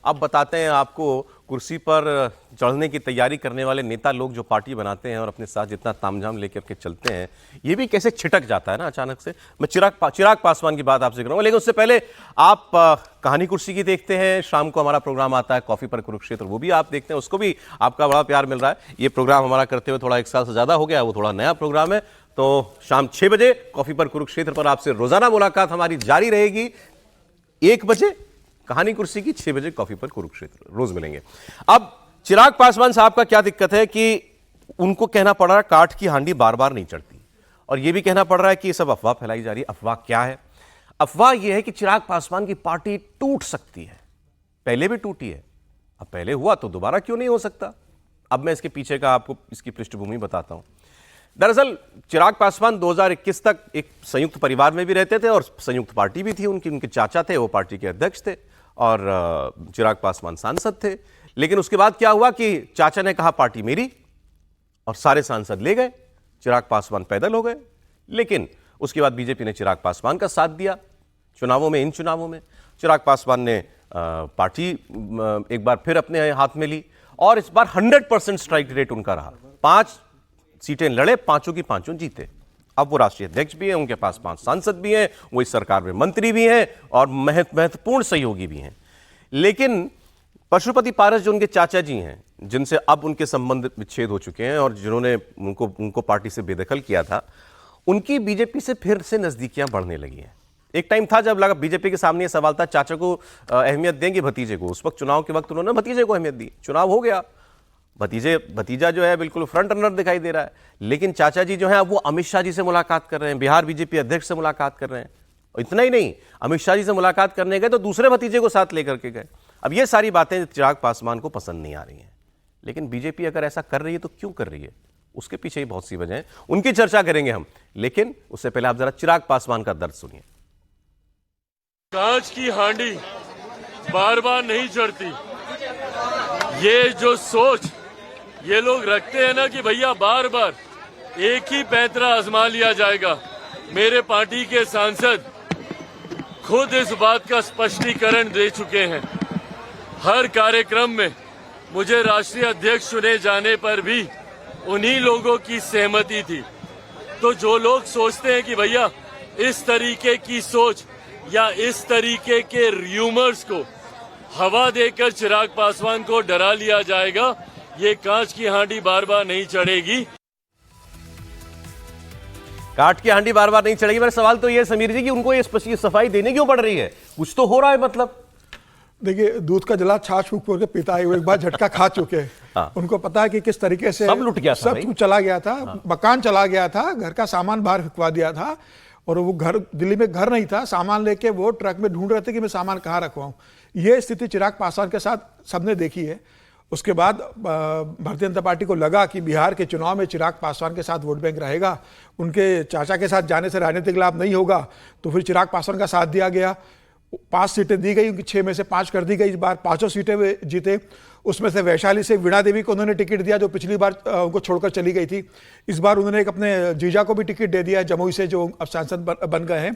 अब बताते हैं आपको कुर्सी पर चढ़ने की तैयारी करने वाले नेता लोग जो पार्टी बनाते हैं और अपने साथ जितना तामझाम लेकर के चलते हैं, ये भी कैसे छिटक जाता है ना अचानक से। मैं चिराग पासवान की बात आपसे करूंगा, लेकिन उससे पहले आप कहानी कुर्सी की देखते हैं। शाम को हमारा प्रोग्राम आता है कॉफी पर कुरुक्षेत्र, वो भी आप देखते हैं, उसको भी आपका बड़ा प्यार मिल रहा है। ये प्रोग्राम हमारा करते हुए थोड़ा 1 साल से ज्यादा हो गया, वो थोड़ा नया प्रोग्राम है। तो शाम 6 बजे कॉफी पर कुरुक्षेत्र पर आपसे रोजाना मुलाकात हमारी जारी रहेगी। 1 बजे कहानी कुर्सी की, 6 बजे कॉफी पर कुरुक्षेत्र, रोज मिलेंगे। अब चिराग पासवान साहब का क्या दिक्कत है कि उनको कहना पड़ रहा है काठ की हांडी बार बार नहीं चढ़ती, और यह भी कहना पड़ रहा है कि ये सब अफवाह फैलाई जा रही है। अफवाह क्या है? अफवाह यह है कि चिराग पासवान की पार्टी टूट सकती है। पहले भी टूटी है, अब पहले हुआ तो दोबारा क्यों नहीं हो सकता। अब मैं इसके पीछे का आपको इसकी पृष्ठभूमि बताता हूं। दरअसल चिराग पासवान 2021 तक एक संयुक्त परिवार में भी रहते थे और संयुक्त पार्टी भी थी उनकी। उनके चाचा थे, वो पार्टी के अध्यक्ष थे, और चिराग पासवान सांसद थे। लेकिन उसके बाद क्या हुआ कि चाचा ने कहा पार्टी मेरी, और सारे सांसद ले गए, चिराग पासवान पैदल हो गए। लेकिन उसके बाद बीजेपी ने चिराग पासवान का साथ दिया चुनावों में। इन चुनावों में चिराग पासवान ने पार्टी एक बार फिर अपने हाथ में ली, और इस बार 100% स्ट्राइक रेट उनका रहा। 5 सीटें लड़े, 5 की 5 जीते। अब वो राष्ट्रीय अध्यक्ष भी हैं, उनके पास 5 सांसद भी हैं, वो इस सरकार में मंत्री भी हैं और महत्वपूर्ण सहयोगी भी हैं। लेकिन पशुपति पारस जो उनके चाचा जी हैं, जिनसे अब उनके संबंध विच्छेद हो चुके हैं और जिन्होंने उनको पार्टी से बेदखल किया था, उनकी बीजेपी से फिर से नजदीकियां बढ़ने लगी हैं। एक टाइम था जब लगा बीजेपी के सामने ये सवाल था चाचा को अहमियत देंगे भतीजे को। उस वक्त चुनाव के वक्त उन्होंने भतीजे को अहमियत दी, चुनाव हो गया, भतीजा जो है बिल्कुल फ्रंट रनर दिखाई दे रहा है। लेकिन चाचा जी जो है वो अमित शाह जी से मुलाकात कर रहे हैं, बिहार बीजेपी अध्यक्ष से मुलाकात कर रहे हैं। और इतना ही नहीं, अमित शाह जी से मुलाकात करने गए तो दूसरे भतीजे को साथ लेकर के गए। अब ये सारी बातें चिराग पासवान को पसंद नहीं आ रही हैं। लेकिन बीजेपी अगर ऐसा कर रही है तो क्यों कर रही है, उसके पीछे ही बहुत सी वजह है, उनकी चर्चा करेंगे हम। लेकिन उससे पहले आप जरा चिराग पासवान का दर्द सुनिए। कांच की हांडी बार बार नहीं चढ़ती। ये जो सोच ये लोग रखते हैं ना कि भैया बार बार एक ही पैंतरा आजमा लिया जाएगा, मेरे पार्टी के सांसद खुद इस बात का स्पष्टीकरण दे चुके हैं। हर कार्यक्रम में मुझे राष्ट्रीय अध्यक्ष चुने जाने पर भी उन्हीं लोगों की सहमति थी। तो जो लोग सोचते हैं कि भैया इस तरीके की सोच या इस तरीके के र्यूमर्स को हवा देकर चिराग पासवान को डरा लिया जाएगा, ये कांच की हांडी बार बार नहीं चढ़ेगी। काट की हांडी बार बार नहीं चढ़ेगी। मेरा सवाल तो ये समीर जी कि उनको ये सफाई देने क्यों पड़ रही है? कुछ तो हो रहा है। मतलब देखिए, दूध का जला छाछ फूक के पिता है, वो एक बार झटका खा चुके हैं। हाँ। उनको पता है कि किस तरीके से सब लुट गया था, सब कुछ चला गया था। हाँ। मकान चला गया था, घर का सामान बाहर फिकवा दिया था, और वो घर दिल्ली में घर नहीं था, सामान लेके वो ट्रक में ढूंढ रहे थे कि मैं सामान कहाँ रखवाऊं। ये स्थिति चिराग पासवान के साथ सबने देखी है। उसके बाद भारतीय जनता पार्टी को लगा कि बिहार के चुनाव में चिराग पासवान के साथ वोट बैंक रहेगा, उनके चाचा के साथ जाने से राजनीतिक लाभ नहीं होगा, तो फिर चिराग पासवान का साथ दिया गया। 5 सीटें दी गई, उनकी 6 में से 5 कर दी गई। इस बार 5 सीटें वे जीते। उसमें से वैशाली से वीणा देवी को उन्होंने टिकट दिया, जो पिछली बार उनको छोड़कर चली गई थी। इस बार उन्होंने एक अपने जीजा को भी टिकट दे दिया जमुई से, जो अब सांसद बन गए हैं।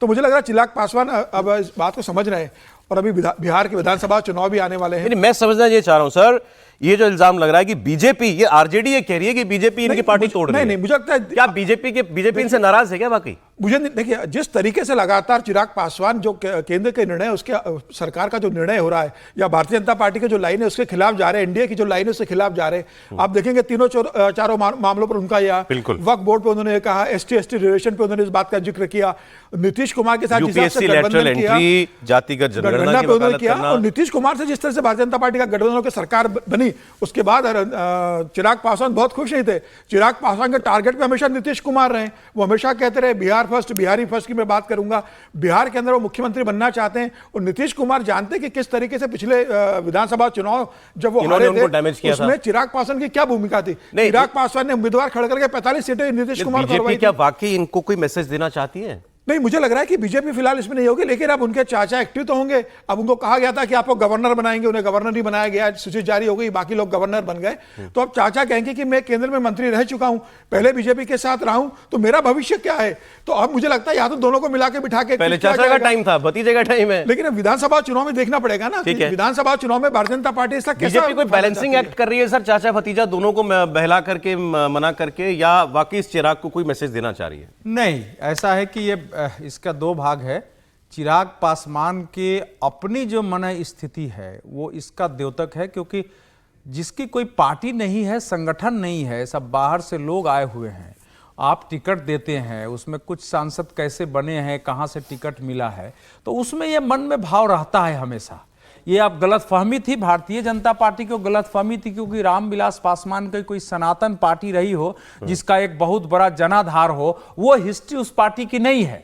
तो मुझे लग रहा है चिराग पासवान अब इस बात को समझ रहे हैं, और अभी बिहार के विधानसभा चुनाव भी आने वाले हैं। मैं समझना ये चाह रहा हूं सर, ये जो इल्जाम लग रहा है कि बीजेपी, ये आरजेडी ये कह रही है कि बीजेपी इनकी पार्टी तोड़ रही है। नहीं, मुझे लगता है क्या बीजेपी इनसे नाराज है क्या? वाकई मुझे देखिए, जिस तरीके से लगातार चिराग पासवान जो केंद्र के निर्णय, उसके सरकार का जो निर्णय हो रहा है, या भारतीय जनता पार्टी के जो लाइन है उसके खिलाफ जा रहे हैं, एनडीए की जो लाइन है उसके खिलाफ जा रहे हैं। आप देखेंगे तीनों चारों मामलों पर उनका या वक्फ बोर्ड पे उन्होंने कहा, एसटी रिजर्वेशन पे उन्होंने इस बात का जिक्र किया, नीतीश कुमार के साथ गठबंधन किया, जातिगत जनगणना पे उन्होंने किया, और नीतीश कुमार से जिस तरह से भारतीय जनता पार्टी का गठबंधन होकर सरकार बनी, उसके बाद चिराग पासवान बहुत खुश नहीं थे। चिराग पासवान के टारगेट पे हमेशा नीतीश कुमार रहे। वो हमेशा कहते रहे बिहार फर्स्ट, बिहारी फर्स्ट की मैं बात करूंगा। बिहार के अंदर वो मुख्यमंत्री बनना चाहते हैं, और नीतीश कुमार जानते कि किस तरीके से पिछले विधानसभा चुनाव जब वो हारे थे, उसमें चिराग पासवान की क्या भूमिका थी। चिराग पासवान ने उम्मीदवार खड़ा करके 45 सीटें नीतीश कुमार को। क्या वाकई इनको कोई मैसेज देना चाहती है नहीं, मुझे लग रहा है कि बीजेपी फिलहाल इसमें नहीं होगी, लेकिन अब उनके चाचा एक्टिव तो होंगे। अब उनको कहा गया था कि आपको गवर्नर बनाएंगे, उन्हें गवर्नर नहीं बनाया गया, सूची जारी हो गई, बाकी लोग गवर्नर बन गए। तो अब चाचा कहेंगे कि मैं केंद्र में मंत्री रह चुका हूं, पहले बीजेपी के साथ रहा हूं, तो मेरा भविष्य क्या है। तो अब मुझे लगता है या तो दोनों को मिला के बिठा के, पहले चाचा का टाइम था, भतीजे का टाइम है। लेकिन अब विधानसभा चुनाव में देखना पड़ेगा ना, विधानसभा चुनाव में भारतीय जनता पार्टी इसका कैसा बीजेपी कोई बैलेंसिंग एक्ट कर रही है सर, चाचा भतीजा दोनों को बहला करके मना करके, या वाकई इस चिराग को कोई मैसेज देना चाह रही है? नहीं, ऐसा है कि ये इसका दो भाग है। चिराग पासवान के अपनी जो मन स्थिति है वो इसका द्योतक है, क्योंकि जिसकी कोई पार्टी नहीं है, संगठन नहीं है, सब बाहर से लोग आए हुए हैं, आप टिकट देते हैं, उसमें कुछ सांसद कैसे बने हैं, कहां से टिकट मिला है, तो उसमें ये मन में भाव रहता है हमेशा। ये अब गलतफहमी थी, भारतीय जनता पार्टी को गलतफहमी थी, क्योंकि रामविलास पासवान की कोई सनातन पार्टी रही हो जिसका एक बहुत बड़ा जनाधार हो, वो हिस्ट्री उस पार्टी की नहीं है।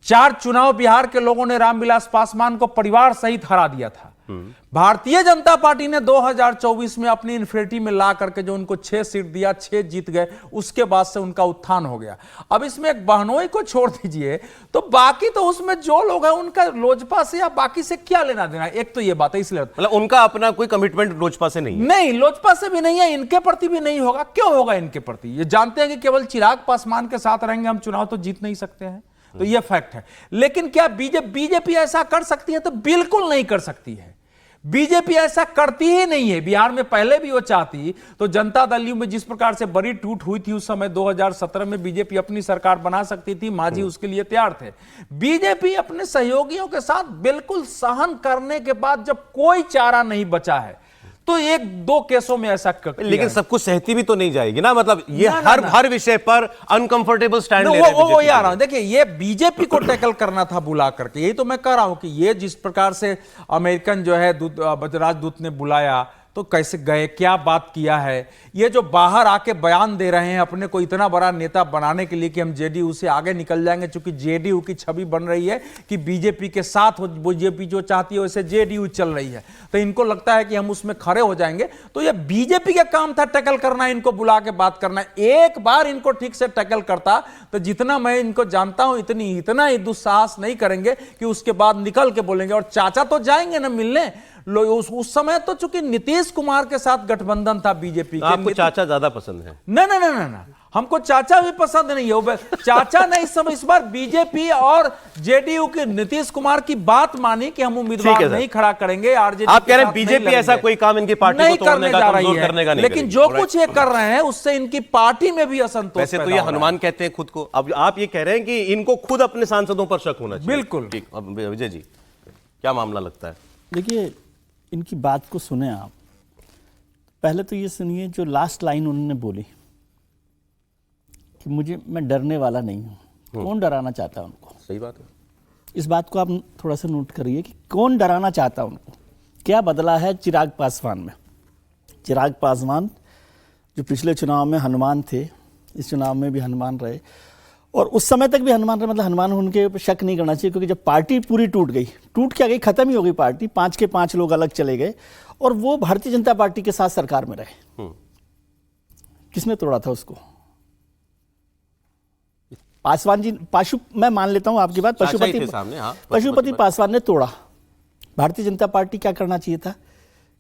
4 चुनाव बिहार के लोगों ने रामविलास पासवान को परिवार सहित हरा दिया था। भारतीय जनता पार्टी ने 2024 में अपनी इन्फिनिटी में ला करके जो उनको 6 सीट दिया, 6 जीत गए, उसके बाद से उनका उत्थान हो गया। अब इसमें एक बहनोई को छोड़ दीजिए, तो बाकी तो उसमें जो लोग हैं उनका लोजपा से या बाकी से क्या लेना देना। एक तो ये बात है, इसलिए मतलब उनका अपना कोई कमिटमेंट लोजपा से नहीं है? नहीं, लोजपा से भी नहीं है, इनके प्रति भी नहीं होगा। क्यों होगा इनके प्रति? ये जानते हैं कि केवल चिराग पासवान के साथ रहेंगे हम चुनाव तो जीत नहीं सकते हैं, तो यह फैक्ट है। लेकिन क्या बीजेपी ऐसा कर सकती है? तो बिल्कुल नहीं कर सकती है। बीजेपी ऐसा करती ही नहीं है। बिहार में पहले भी वो चाहती तो जनता दल यू में जिस प्रकार से बड़ी टूट हुई थी उस समय 2017 में बीजेपी अपनी सरकार बना सकती थी, मांझी उसके लिए तैयार थे। बीजेपी अपने सहयोगियों के साथ बिल्कुल सहन करने के बाद जब कोई चारा नहीं बचा है तो 1-2 केसों में ऐसा लेकिन सब कुछ सहती भी तो नहीं जाएगी ना, मतलब ये हर विषय पर अनकंफर्टेबल स्टैंड ले रहे हैं। वो आ रहा हूं, देखिए ये बीजेपी को टैकल करना था बुला करके, यही तो मैं कह रहा हूं कि ये जिस प्रकार से अमेरिकन जो है राजदूत ने बुलाया तो कैसे गए, क्या बात किया है, ये जो बाहर आके बयान दे रहे हैं अपने को इतना बड़ा नेता बनाने के लिए कि हम जेडीयू से आगे निकल जाएंगे, चूंकि जेडीयू की छवि बन रही है कि बीजेपी के साथ बीजेपी जो चाहती है वैसे जेडीयू चल रही है, तो इनको लगता है कि हम उसमें खड़े हो जाएंगे। तो ये बीजेपी का काम था टैकल करना, इनको बुला के बात करना। एक बार इनको ठीक से टैकल करता तो जितना मैं इनको जानता हूं इतना ही दुस्साहस नहीं करेंगे कि उसके बाद निकल के बोलेंगे। और चाचा तो जाएंगे ना मिलने, उस समय तो चूंकि नीतीश कुमार के साथ गठबंधन था बीजेपी के। आपको चाचा ज्यादा पसंद है? ना, हमको चाचा भी पसंद नहीं है। चाचा ने इस बार बीजेपी और जेडीयू के नीतीश कुमार की बात मानी कि हम उम्मीदवार नहीं खड़ा करेंगे। आरजेडी आप कह रहे हैं बीजेपी ऐसा कोई काम इनकी पार्टी नहीं को तोड़ने का, कमजोर करने का नहीं, लेकिन जो कुछ ये कर रहे हैं उससे इनकी पार्टी में भी असंतोष। वैसे तो ये हनुमान कहते हैं खुद को, अब आप ये कह रहे हैं कि इनको खुद अपने सांसदों पर शक होना चाहिए। बिल्कुल। अब विजय जी क्या मामला लगता है? देखिए, इनकी बात को सुने आप। पहले तो ये सुनिए जो लास्ट लाइन उन्होंने बोली कि मैं डरने वाला नहीं हूं। कौन डराना चाहता है उनको? सही बात है। इस बात को आप थोड़ा सा नोट करिए कि कौन डराना चाहता है उनको। क्या बदला है चिराग पासवान में? चिराग पासवान जो पिछले चुनाव में हनुमान थे, इस चुनाव में भी हनुमान रहे, और उस समय तक भी हनुमान रहे। मतलब हनुमान उनके ऊपर शक नहीं करना चाहिए, क्योंकि जब पार्टी पूरी टूट क्या गई, खत्म ही हो गई पार्टी, 5 के 5 लोग अलग चले गए और वो भारतीय जनता पार्टी के साथ सरकार में रहे। किसने तोड़ा था उसको? पासवान जी, मैं मान लेता हूं आपकी बात, पशुपति पासवान ने तोड़ा। भारतीय जनता पार्टी क्या करना चाहिए था?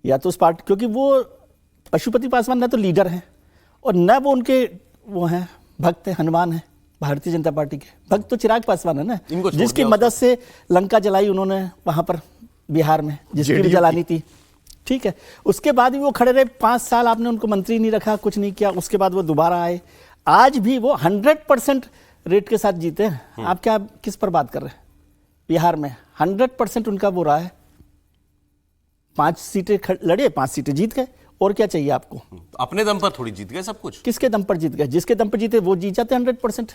या तो उस पार्टी, क्योंकि वो पशुपति पासवान न तो लीडर हैं और न वो उनके वो हैं भक्त हैं, हनुमान है भारतीय जनता पार्टी के भक्त तो चिराग पासवान है ना, जिसकी मदद से लंका जलाई उन्होंने वहां पर बिहार में, जिसकी भी जलानी थी। ठीक है, उसके बाद भी वो खड़े रहे 5 साल, आपने उनको मंत्री नहीं रखा, कुछ नहीं किया। उसके बाद वो दोबारा आए, आज भी वो 100% रेट के साथ जीते हैं। आप क्या किस पर बात कर रहे हैं? बिहार में 100% उनका वो रहा है। 5 सीटें लड़े, 5 सीटें जीत गए, और क्या चाहिए आपको? अपने दम पर थोड़ी जीत गए सब कुछ। किसके दम पर जीत गए? जिसके दम पर जीते वो जीत जाते 100%।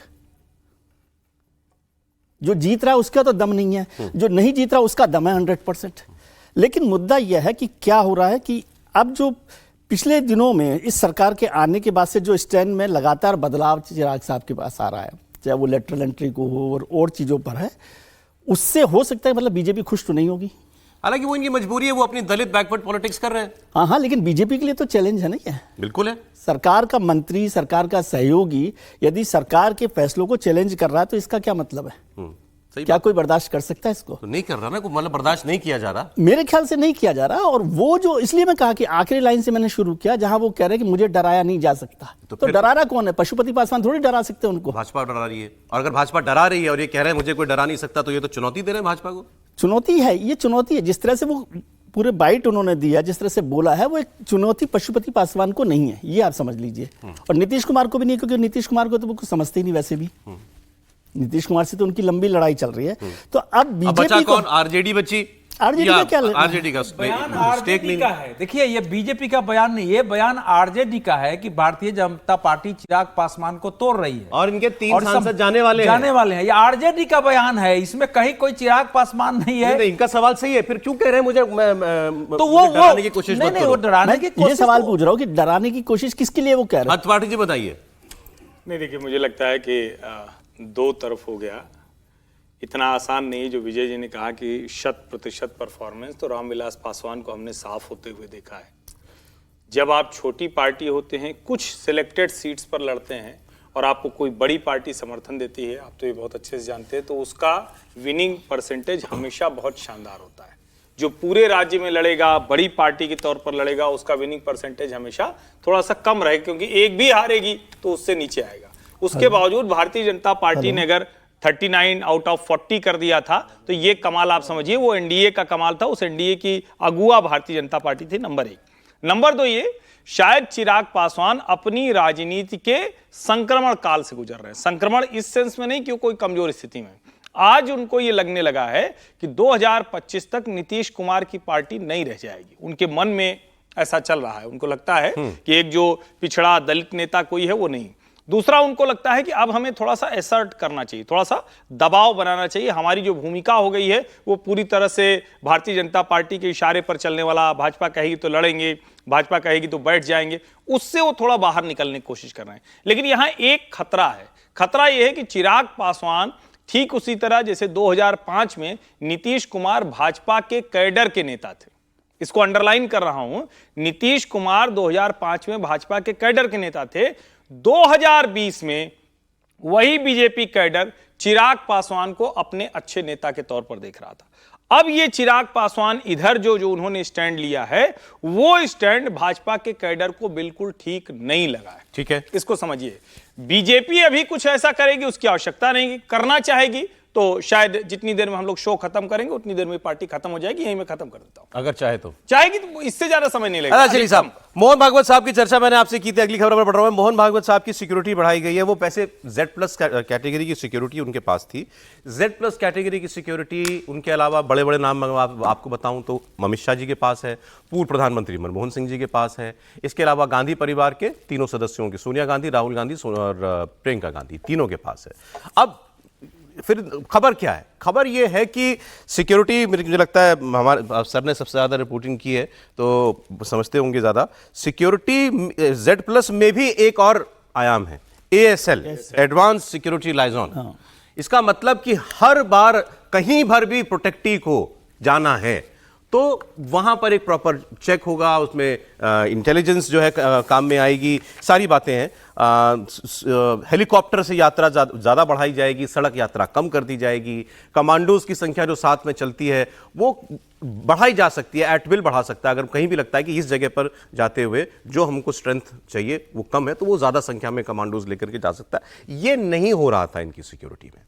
जो जीत रहा है उसका तो दम नहीं है, जो नहीं जीत रहा उसका दम है 100%। लेकिन मुद्दा यह है कि क्या हो रहा है कि अब जो पिछले दिनों में इस सरकार के आने के बाद से जो स्टैंड में लगातार बदलाव चिराग साहब के पास आ रहा है, चाहे वो लेटरल एंट्री को हो और चीज़ों पर है, उससे हो सकता है मतलब बीजेपी खुश तो नहीं होगी। हालांकि वो इनकी मजबूरी है, वो अपनी दलित बैकवर्ड पॉलिटिक्स कर रहे हैं। हाँ हाँ, लेकिन बीजेपी के लिए तो चैलेंज है ना क्या? बिल्कुल है। सरकार का मंत्री, सरकार का सहयोगी यदि सरकार के फैसलों को चैलेंज कर रहा है तो इसका क्या मतलब है? सही क्या बात। कोई बर्दाश्त कर सकता है इसको? तो नहीं कर रहा ना, मतलब बर्दाश्त नहीं किया जा रहा। मेरे ख्याल से नहीं किया जा रहा। और वो जो, इसलिए मैं कहा कि आखिरी लाइन से मैंने शुरू किया जहां वो कह रहे हैं कि मुझे डराया नहीं जा सकता। तो डरा रहा कौन है? पशुपति पासवान थोड़ी डरा सकते हैं उनको। भाजपा डरा रही है, और अगर भाजपा डरा रही है और ये कह रहे हैं मुझे कोई डरा नहीं सकता, तो ये तो चुनौती दे रहे हैं भाजपा को। चुनौती है, ये चुनौती है। जिस तरह से वो पूरे बाइट उन्होंने दिया, जिस तरह से बोला है, वो एक चुनौती पशुपति पासवान को नहीं है, ये आप समझ लीजिए। और नीतीश कुमार को भी नहीं, क्योंकि नीतीश कुमार को तो वो कुछ समझते ही नहीं वैसे भी। नीतीश कुमार से तो उनकी लंबी लड़ाई चल रही है। तो अब बीजेपी को, कौन? आरजेडी बची। आरजेडी का क्या? आरजेडी का बयान स्टेक आरजेडी नहीं का है। देखिए, ये बीजेपी का बयान नहीं, ये बयान आरजेडी का है कि भारतीय जनता पार्टी चिराग पासवान को तोड़ रही है और इनके 3 और सांसद जाने वाले हैं। ये आरजेडी का बयान है, इसमें कहीं कोई चिराग पासवान नहीं है। इनका सवाल सही है, फिर क्यों कह रहे हैं मुझे तो वो डराने की कोशिश? नहीं, वो डराने की कोशिश। ये सवाल पूछ रहा हूँ कि डराने की कोशिश किसके लिए वो कह रहे हैं? पार्टी जी बताइए। नहीं, देखिए, मुझे लगता है कि दो तरफ हो गया। इतना आसान नहीं जो विजय जी ने कहा कि 100% परफॉर्मेंस, तो रामविलास पासवान को हमने साफ होते हुए देखा है। जब आप छोटी पार्टी होते हैं, कुछ सिलेक्टेड सीट्स पर लड़ते हैं और आपको कोई बड़ी पार्टी समर्थन देती है, आप तो ये बहुत अच्छे से जानते हैं, तो उसका विनिंग परसेंटेज हमेशा बहुत शानदार होता है। जो पूरे राज्य में लड़ेगा, बड़ी पार्टी के तौर पर लड़ेगा, उसका विनिंग परसेंटेज हमेशा थोड़ा सा कम रहेगा, क्योंकि एक भी हारेगी तो उससे नीचे आएगा। उसके बावजूद भारतीय जनता पार्टी ने अगर 39 आउट ऑफ 40 कर दिया था, तो ये कमाल आप समझिए, वो एनडीए का कमाल था। उस एनडीए की अगुआ भारतीय जनता पार्टी थी, नंबर 1। नंबर 2, ये शायद चिराग पासवान अपनी राजनीति के संक्रमण काल से गुजर रहे हैं। संक्रमण इस सेंस में नहीं कि कोई कमजोर स्थिति में। आज उनको ये लगने लगा है कि 2025 तक नीतीश कुमार की पार्टी नहीं रह जाएगी। उनके मन में ऐसा चल रहा है। उनको लगता है कि एक जो पिछड़ा दलित नेता कोई है वो नहीं। दूसरा, उनको लगता है कि अब हमें थोड़ा सा एसर्ट करना चाहिए, थोड़ा सा दबाव बनाना चाहिए। हमारी जो भूमिका हो गई है वो पूरी तरह से भारतीय जनता पार्टी के इशारे पर चलने वाला, भाजपा कहेगी तो लड़ेंगे, भाजपा कहेगी तो बैठ जाएंगे, उससे वो थोड़ा बाहर निकलने की कोशिश कर रहे हैं। लेकिन यहां एक खतरा है। खतरा यह है कि चिराग पासवान ठीक उसी तरह जैसे 2005 में नीतीश कुमार भाजपा के कैडर के नेता थे। इसको अंडरलाइन कर रहा हूं, नीतीश कुमार 2005 में भाजपा के कैडर के नेता थे। 2020 में वही बीजेपी कैडर चिराग पासवान को अपने अच्छे नेता के तौर पर देख रहा था। अब ये चिराग पासवान इधर जो उन्होंने स्टैंड लिया है, वो स्टैंड भाजपा के कैडर को बिल्कुल ठीक नहीं लगा है। ठीक है, इसको समझिए। बीजेपी अभी कुछ ऐसा करेगी, उसकी आवश्यकता नहीं, करना चाहेगी तो शायद जितनी देर में हम लोग शो खत्म करेंगे उतनी देर में पार्टी खत्म हो जाएगी। यही मैं खत्म कर देता हूं। अगर चाहे तो चाहेगी तो इससे ज्यादा समय नहीं लगेगा। चलिए साहब, मोहन भागवत साहब की चर्चा मैंने आपसे की थी, अगली खबर पर बढ़ रहा हूं। मोहन भागवत साहब की सिक्योरिटी बढ़ाई गई है। वो पैसे Z+ कैटेगरी की सिक्योरिटी उनके पास थी। Z+ कैटेगरी की सिक्योरिटी उनके अलावा बड़े बड़े नाम आपको बताऊं तो अमित शाह जी के पास है, पूर्व प्रधानमंत्री मनमोहन सिंह जी के पास है, इसके अलावा गांधी परिवार के तीनों सदस्यों के, सोनिया गांधी, राहुल गांधी और प्रियंका गांधी, तीनों के पास है। अब फिर खबर क्या है? खबर यह है कि सिक्योरिटी, मुझे लगता है हमारे सर ने सबसे ज्यादा रिपोर्टिंग की है तो समझते होंगे ज्यादा। सिक्योरिटी Z+ में भी एक और आयाम है, ASL, एडवांस सिक्योरिटी लाइजॉन। इसका मतलब कि हर बार कहीं भर भी प्रोटेक्टी को जाना है तो वहां पर एक प्रॉपर चेक होगा, उसमें इंटेलिजेंस जो है काम में आएगी, सारी बातें हैं। हेलीकॉप्टर से यात्रा ज़्यादा बढ़ाई जाएगी, सड़क यात्रा कम कर दी जाएगी, कमांडोज की संख्या जो साथ में चलती है वो बढ़ाई जा सकती है, एट विल बढ़ा सकता है। अगर कहीं भी लगता है कि इस जगह पर जाते हुए जो हमको स्ट्रेंथ चाहिए वो कम है तो वो ज़्यादा संख्या में कमांडोज लेकर के जा सकता है। ये नहीं हो रहा था इनकी सिक्योरिटी में।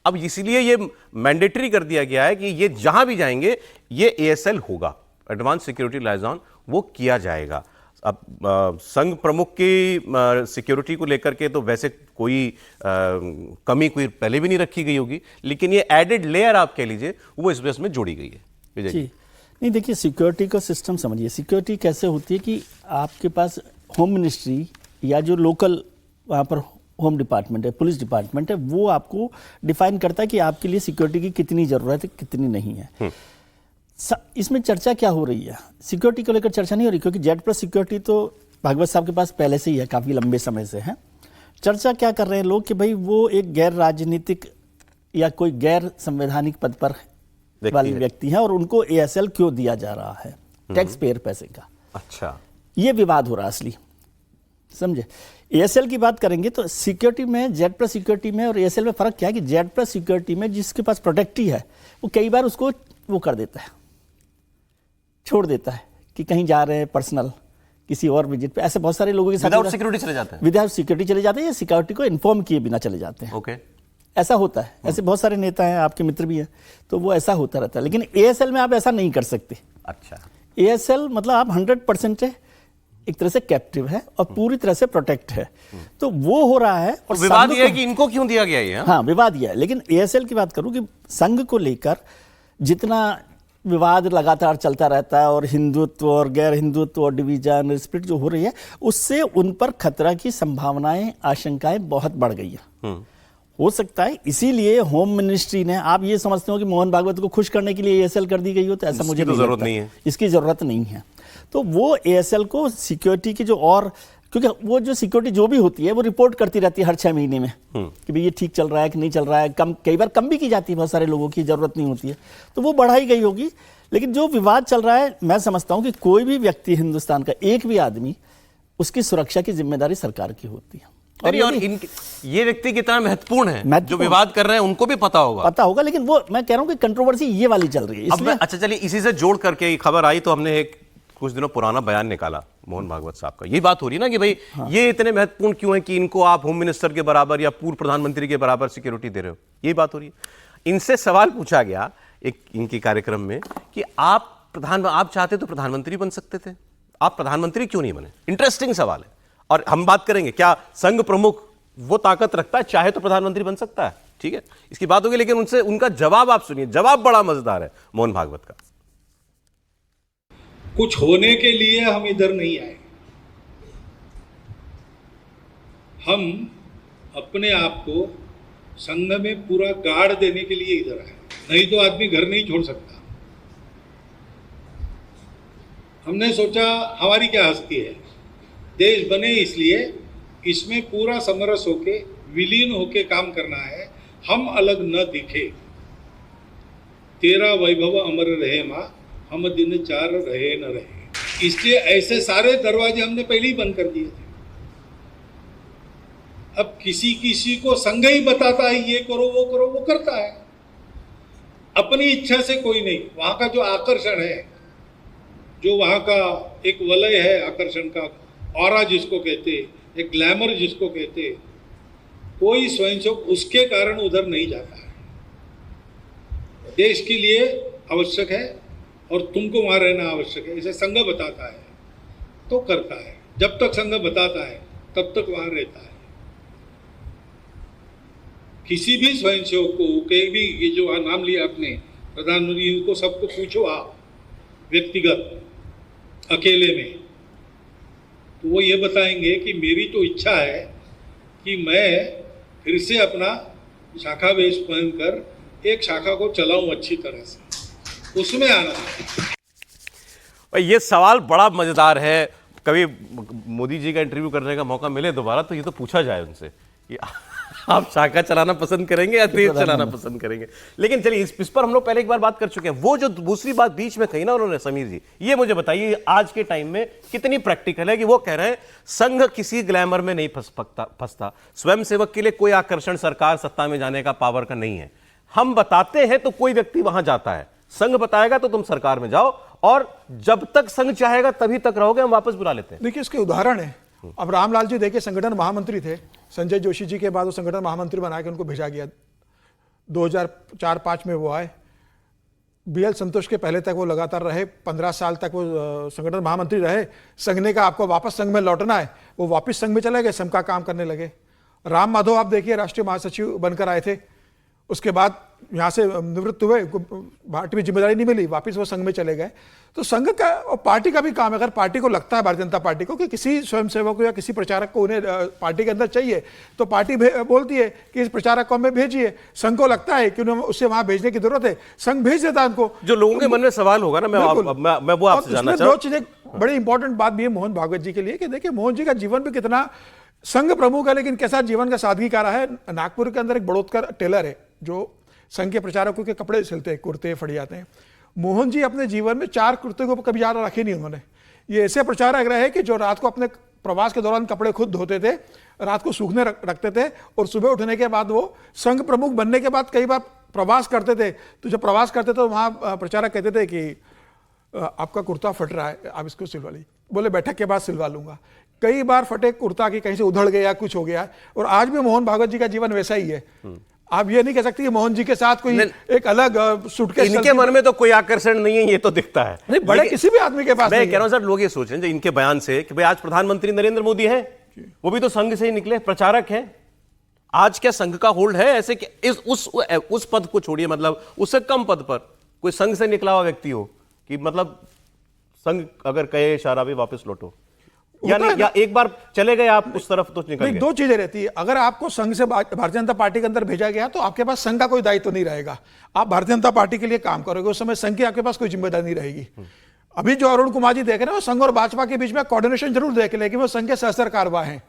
अब इसीलिए ये मैंडेटरी कर दिया गया है कि ये जहां भी जाएंगे ये ASL होगा, एडवांस सिक्योरिटी लाइजॉन, वो किया जाएगा। अब संघ प्रमुख की सिक्योरिटी को लेकर के तो वैसे कोई कमी कोई पहले भी नहीं रखी गई होगी, लेकिन ये एडेड लेयर आप कह लीजिए वो इस वजह में जोड़ी गई है। विजय जी, नहीं, देखिए, सिक्योरिटी का सिस्टम समझिए। सिक्योरिटी कैसे होती है कि आपके पास होम मिनिस्ट्री या जो लोकल वहाँ पर होम डिपार्टमेंट है, पुलिस डिपार्टमेंट है, वो आपको डिफाइन करता है कि आपके लिए सिक्योरिटी की कितनी जरूरत है, कितनी नहीं है। इसमें चर्चा क्या हो रही है? सिक्योरिटी को लेकर चर्चा नहीं हो रही, क्योंकि Z+ सिक्योरिटी तो भागवत साहब के पास पहले से ही है, काफी लंबे समय से है। चर्चा क्या कर रहे हैं लोग कि भाई वो एक गैर राजनीतिक या कोई गैर संवैधानिक पद पर वाले व्यक्ति हैं और उनको एएसएल क्यों दिया जा रहा है, टैक्स पेयर पैसे का। अच्छा, ये विवाद हो रहा है असली, समझे। एएसएल की बात करेंगे तो सिक्योरिटी में, जेड प्लस सिक्योरिटी में और एएसएल में फर्क क्या है कि जेड प्लस सिक्योरिटी में जिसके पास प्रोटेक्टी है वो कई बार उसको वो कर देता है, छोड़ देता है कि कहीं जा रहे हैं पर्सनल किसी और विजिट पे। ऐसे बहुत सारे लोगों के साथ विदाउट सिक्योरिटी चले जाते हैं, विदाउट सिक्योरिटी चले जाते हैं या सिक्योरिटी को इन्फॉर्म किए बिना चले जाते हैं। ओके, ऐसा होता है, ऐसे बहुत सारे नेता हैं, आपके मित्र भी हैं, तो वो ऐसा होता रहता है। लेकिन एएसएल में आप ऐसा नहीं कर सकते। अच्छा, एएसएल मतलब आप 100% एक तरह से कैप्टिव है और पूरी तरह से प्रोटेक्ट है, तो वो हो रहा है। और विवाद संघ ये है को- कि इनको क्यों दिया गया ये? हाँ, विवाद ये है। लेकिन एएसएल की बात करूं कि संघ को लेकर जितना विवाद लगातार चलता रहता है और हिंदुत्व और गैर हिंदुत्व और डिवीजन स्प्लिट जो हो रही है, उससे उन पर खतरा की संभावनाएं, आशंकाएं बहुत बढ़ गई है। हो सकता है इसीलिए होम मिनिस्ट्री ने, आप ये समझते हो कि मोहन भागवत को खुश करने के लिए एएसएल कर दी गई हो, तो ऐसा मुझे नहीं जरूरत लगता। नहीं है, इसकी जरूरत नहीं है। तो वो एएसएल को सिक्योरिटी की जो, और क्योंकि वो जो सिक्योरिटी जो भी होती है वो रिपोर्ट करती रहती है हर 6 महीने में कि भाई ये ठीक चल रहा है कि नहीं चल रहा है। कम, कई बार कम भी की जाती है, बहुत सारे लोगों की जरूरत नहीं होती है, तो वो बढ़ाई गई होगी। लेकिन जो विवाद चल रहा है, मैं समझता हूं कि कोई भी व्यक्ति हिंदुस्तान का, एक भी आदमी, उसकी सुरक्षा की जिम्मेदारी सरकार की होती है। और ये व्यक्ति कितना महत्वपूर्ण है, जो विवाद कर रहे हैं उनको भी पता होगा। लेकिन वो मैं कह रहा हूं कि कंट्रोवर्सी ये वाली चल रही है, इसलिए। अच्छा, चलिए इसी से जोड़ करके ये खबर आई तो हमने एक कुछ दिनों पुराना बयान निकाला मोहन भागवत साहब का। ये बात हो रही है ना कि भाई ये इतने महत्वपूर्ण क्यों है कि इनको आप होम मिनिस्टर के बराबर या पूर्व प्रधानमंत्री के बराबर सिक्योरिटी दे रहे हो, ये बात हो रही है। इनसे सवाल पूछा गया एक इनके कार्यक्रम में कि आप चाहते तो प्रधानमंत्री बन सकते थे, आप प्रधानमंत्री क्यों नहीं बने? इंटरेस्टिंग सवाल है। और हम बात करेंगे क्या संघ प्रमुख वो ताकत रखता है, चाहे तो प्रधानमंत्री बन सकता है, ठीक है, इसकी बात होगी। लेकिन उनसे उनका जवाब आप सुनिए, जवाब बड़ा मजेदार है मोहन भागवत का। कुछ होने के लिए हम इधर नहीं आए, हम अपने आप को संघ में पूरा गाड़ देने के लिए इधर आए। नहीं तो आदमी घर नहीं छोड़ सकता। हमने सोचा हमारी क्या हस्ती है, देश बने इसलिए इसमें पूरा समरस होके, विलीन होके काम करना है, हम अलग न दिखे। तेरा वैभव अमर रहे माँ, हम दिन चार रहे न रहे। इसलिए ऐसे सारे दरवाजे हमने पहले ही बंद कर दिए थे। अब किसी को संघ ही बताता है ये करो वो करता है, अपनी इच्छा से कोई नहीं। वहां का जो आकर्षण है, जो वहां का एक वलय है आकर्षण का, ऑरा जिसको कहते, एक ग्लैमर जिसको कहते, कोई स्वयंसेवक उसके कारण उधर नहीं जाता है। देश के लिए आवश्यक है और तुमको वहां रहना आवश्यक है, इसे संघ बताता है तो करता है। जब तक संघ बताता है तब तक वहां रहता है। किसी भी स्वयंसेवक को, कहीं भी, ये जो नाम लिया आपने प्रधानमंत्री को, सबको पूछो आप व्यक्तिगत अकेले में, तो वो ये बताएंगे कि मेरी तो इच्छा है कि मैं फिर से अपना शाखा वेश पहनकर एक शाखा को चलाऊं अच्छी तरह से, उसमें आना है। ये सवाल बड़ा मजेदार है। कभी मोदी जी का इंटरव्यू करने का मौका मिले दोबारा तो ये तो पूछा जाए उनसे कि आप शाखा चलाना पसंद करेंगे या तेज चलाना पसंद करेंगे। लेकिन चलिए इस पर हम लोग पहले एक बार बात कर चुके हैं। वो जो दूसरी बात बीच में कही ना उन्होंने, समीर जी, ये मुझे बताइए आज के टाइम में कितनी प्रैक्टिकल है कि वो कह रहे हैं संघ किसी ग्लैमर में नहीं फंसता, स्वयंसेवक के लिए कोई आकर्षण सरकार सत्ता में जाने का पावर का नहीं है। हम बताते हैं तो कोई व्यक्ति वहां जाता है, संघ बताएगा तो तुम सरकार में जाओ, और जब तक संघ चाहेगा तभी तक रहोगे, हम वापस बुला लेते हैं। देखिए इसके उदाहरण है। अब रामलाल जी देखिए संगठन महामंत्री थे, संजय जोशी जी के बाद वो संगठन महामंत्री बना के उनको भेजा गया। 2004-05 में वो आए। बीएल संतोष के पहले तक वो लगातार रहे, 15 साल तक वो संगठन महामंत्री रहे। संघ ने कहा आपको वापस संघ में लौटना है, वो वापस संघ में चले गए, संघ का काम करने लगे। राम माधव आप देखिए राष्ट्रीय महासचिव बनकर आए थे, उसके बाद यहाँ से निवृत्त हुए, पार्टी में जिम्मेदारी नहीं मिली, वापस वो संघ में चले गए। तो संघ का और पार्टी का भी काम है, अगर पार्टी को लगता है, भारतीय जनता पार्टी को, कि किसी स्वयंसेवक को या किसी प्रचारक को उन्हें पार्टी के अंदर चाहिए, तो पार्टी बोलती है कि इस प्रचारक को हमें भेजिए। संघ को लगता है कि उन्हें उससे वहां भेजने की जरूरत है, संघ भेज देता है उनको। जो लोगों के मन में सवाल होगा ना, मैं वो आपसे जानना चाहूँ। दो चीजें बड़ी इंपॉर्टेंट बात भी है मोहन भागवत जी के लिए कि देखिए मोहन जी का जीवन भी कितना संघ प्रमुख है, लेकिन कैसा जीवन का सादगी का रहा है। नागपुर के अंदर एक बड़ोदकर टेलर है जो संघ के प्रचारकों के कपड़े सिलते हैं, कुर्ते फट हैं। मोहन जी अपने जीवन में 4 कुर्ते को कभी ज़्यादा रखे नहीं उन्होंने। ये ऐसे प्रचारक रहे कि जो रात को अपने प्रवास के दौरान कपड़े खुद धोते थे, रात को सूखने रखते थे, और सुबह उठने के बाद वो संघ प्रमुख बनने के बाद कई बार प्रवास करते थे। तो जब प्रवास करते थे तो वहाँ प्रचारक कहते थे कि आपका कुर्ता फट रहा है, आप इसको सिलवा लीजिए। बोले बैठक के बाद सिलवा लूंगा। कई बार फटे कुर्ता की कहीं से उधड़ गया, कुछ हो गया। और आज भी मोहन भागवत जी का जीवन वैसा ही है। आप ये नहीं कह सकते कि मोहन जी के साथ कोई एक अलग सूटकेस, इनके मन में तो कोई आकर्षण नहीं है, ये तो दिखता है। नहीं, बड़े किसी भी आदमी के पास मैं नहीं कह रहा हूं सर, लोग ये सोच रहे हैं इनके बयान से कि भाई आज प्रधानमंत्री नरेंद्र मोदी हैं, वो भी तो संघ से ही निकले प्रचारक हैं। आज क्या संघ का होल्ड है ऐसे कि उस पद को छोड़िए, मतलब उससे कम पद पर कोई संघ से निकला हुआ व्यक्ति हो कि मतलब संघ अगर कहे इशारा भी वापस लौटो, या नहीं, या एक बार चले गए आप उस तरफ तो निकल गए। दो चीजें रहती है। अगर आपको संघ से भारतीय जनता पार्टी के अंदर भेजा गया तो आपके पास संघ का कोई दायित्व तो नहीं रहेगा। आप भारतीय जनता पार्टी के लिए काम करोगे, उस समय संघ की आपके पास कोई जिम्मेदारी नहीं रहेगी। अभी जो अरुण कुमार जी देख रहे हैं वो संघ और भाजपा के बीच में कोऑर्डिनेशन जरूर देख, लेकिन वो संघ के सहसरकारवाह हैं।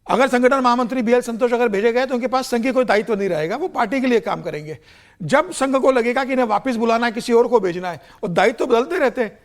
अगर संगठन महामंत्री बीएल संतोष अगर भेजे गए तो उनके पास संघ की कोई दायित्व नहीं रहेगा, वो पार्टी के लिए काम करेंगे। जब संघ को लगेगा कि इन्हें वापस बुलाना है, किसी और को भेजना है, और दायित्व बदलते रहते हैं।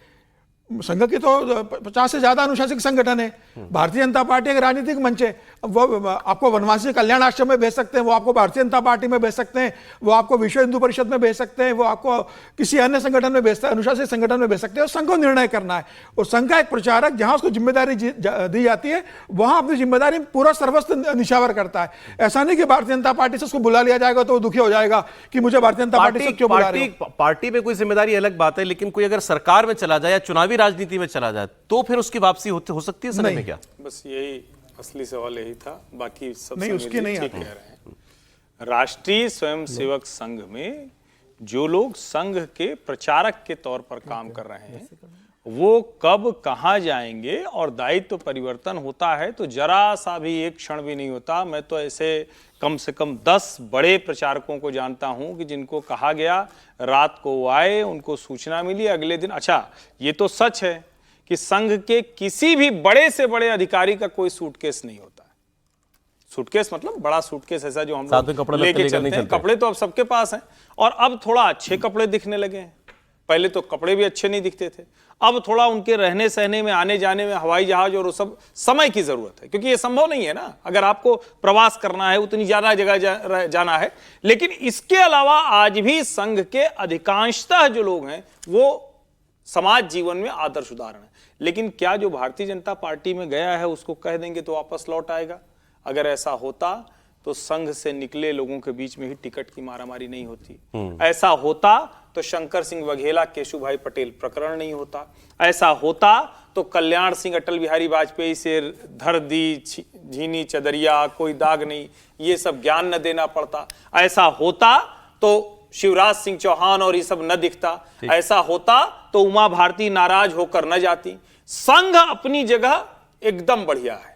संघ की तो 50 से ज्यादा अनुशासित संगठन है। भारतीय जनता पार्टी एक राजनीतिक मंच है। वो आपको वनवासी कल्याण आश्रम में भेज सकते हैं, वो आपको भारतीय जनता पार्टी में भेज सकते हैं, वो आपको विश्व हिंदू परिषद में भेज सकते हैं, वो आपको किसी अन्य संगठन में भेजता है, अनुशासित संगठन में भेज सकते हैं। और संघ को निर्णय करना है, और संघ का एक प्रचारक जहां उसको जिम्मेदारी दी जाती है वहां अपनी जिम्मेदारी पूरा सर्वस्व निछावर करता है। ऐसा नहीं कि भारतीय जनता पार्टी से उसको बुला लिया जाएगा तो वो दुखी हो जाएगा कि मुझे भारतीय जनता पार्टी से क्यों बुला रहे हो। पार्टी में कोई जिम्मेदारी अलग बात है, लेकिन कोई अगर सरकार में चला जाए या चुनावी राजनीति में चला जाए तो फिर उसकी वापसी हो सकती है समय में क्या? बस यही असली सवाल यही था, बाकी सब नहीं, उसकी नहीं ठीक कह रहे हैं। राष्ट्रीय स्वयंसेवक संघ में जो लोग संघ के प्रचारक के तौर पर काम कर रहे हैं, वो कब कहां जाएंगे और दायित्व परिवर्तन होता है तो जरा सा भी एक क्षण भी नहीं होता। मैं तो ऐसे कम से कम 10 बड़े प्रचारकों को जानता हूं कि जिनको कहा गया, रात को वो आए, उनको सूचना मिली, अगले दिन। अच्छा, ये तो सच है कि संघ के किसी भी बड़े से बड़े अधिकारी का कोई सूटकेस नहीं होता है। सूटकेस मतलब बड़ा सूटकेस ऐसा जो हम लोग लेके चलते हैं। कपड़े तो अब सबके पास हैं, और अब थोड़ा अच्छे कपड़े दिखने लगे हैं। पहले तो कपड़े भी अच्छे नहीं दिखते थे, अब थोड़ा उनके रहने सहने में, आने जाने में, हवाई जहाज और वो सब समय की जरूरत है, क्योंकि ये संभव नहीं है ना, अगर आपको प्रवास करना है, उतनी ज्यादा जगह जाना है। लेकिन इसके अलावा आज भी संघ के अधिकांशतः जो लोग हैं वो समाज जीवन में आदर्श उदाहरण है। लेकिन क्या जो भारतीय जनता पार्टी में गया है उसको कह देंगे तो वापस लौट आएगा? अगर ऐसा होता तो संघ से निकले लोगों के बीच में ही टिकट की मारामारी नहीं होती। ऐसा होता तो शंकर सिंह वघेला केशुभाई पटेल प्रकरण नहीं होता। ऐसा होता तो कल्याण सिंह अटल बिहारी वाजपेयी से धर दी झीनी चदरिया, कोई दाग नहीं, ये सब ज्ञान न देना पड़ता। ऐसा होता तो शिवराज सिंह चौहान और ये सब न दिखता। ऐसा होता तो उमा भारती नाराज होकर न जाती। संघ अपनी जगह एकदम बढ़िया है,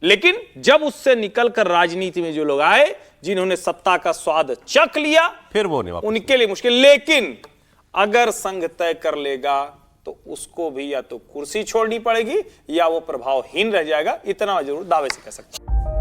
लेकिन जब उससे निकलकर राजनीति में जो लोग आए, जिन्होंने सत्ता का स्वाद चख लिया, फिर वो नहीं, उनके लिए मुश्किल। लेकिन अगर संघ तय कर लेगा तो उसको भी या तो कुर्सी छोड़नी पड़ेगी या वो प्रभावहीन रह जाएगा। इतना जरूर दावे से कह सकते हैं।